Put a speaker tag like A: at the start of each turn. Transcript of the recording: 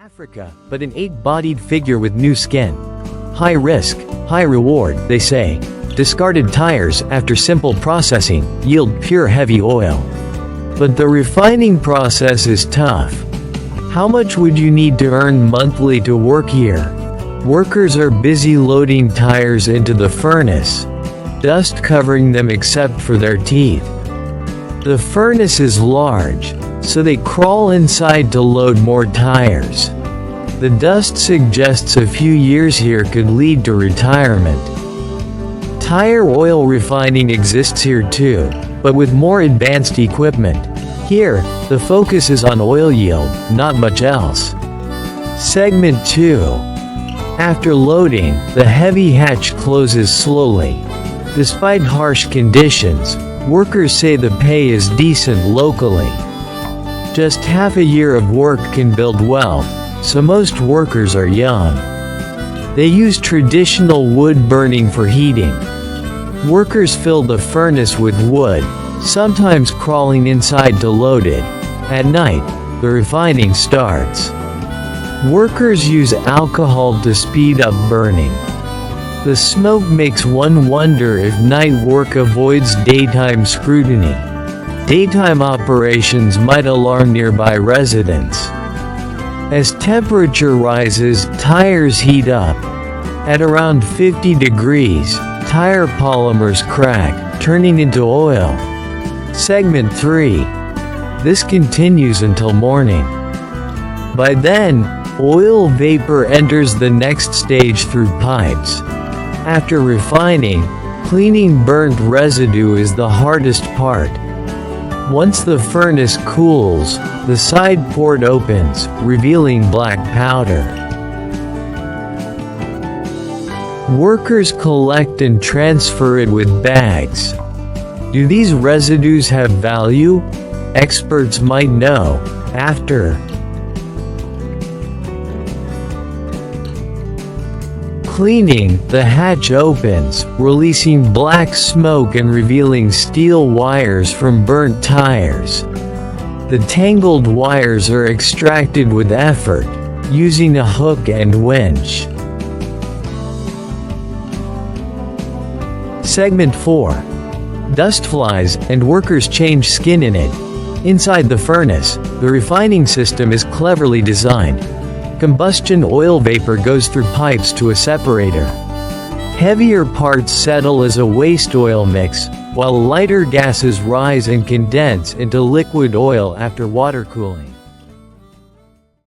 A: Africa, but an eight-bodied figure with new skin. High risk, high reward, they say. Discarded tires, after simple processing, yield pure heavy oil. But the refining process is tough. How much would you need to earn monthly to work here? Workers are busy loading tires into the furnace, dust covering them except for their teeth. The furnace is large, so they crawl inside to load more tires. The dust suggests a few years here could lead to retirement. Tire oil refining exists here too, but with more advanced equipment. Here, the focus is on oil yield, not much else. Segment 2. After loading, the heavy hatch closes slowly. Despite harsh conditions, workers say the pay is decent locally. Just half a year of work can build wealth, so most workers are young. They use traditional wood burning for heating. Workers fill the furnace with wood, sometimes crawling inside to load it. At night, the refining starts. Workers use alcohol to speed up burning. The smoke makes one wonder if night work avoids daytime scrutiny. Daytime operations might alarm nearby residents. As temperature rises, tires heat up. At around 50 degrees, tire polymers crack, turning into oil. Segment 3. This continues until morning. By then, oil vapor enters the next stage through pipes. After refining, cleaning burnt residue is the hardest part. Once the furnace cools, the side port opens, revealing black powder. Workers collect and transfer it with bags. Do these residues have value? Experts might know after. Cleaning, the hatch opens, releasing black smoke and revealing steel wires from burnt tires. The tangled wires are extracted with effort, using a hook and winch. Segment 4. Dust flies, and workers change skin in it. Inside the furnace, the refining system is cleverly designed. Combustion oil vapor goes through pipes to a separator. Heavier parts settle as a waste oil mix, while lighter gases rise and condense into liquid oil after water cooling.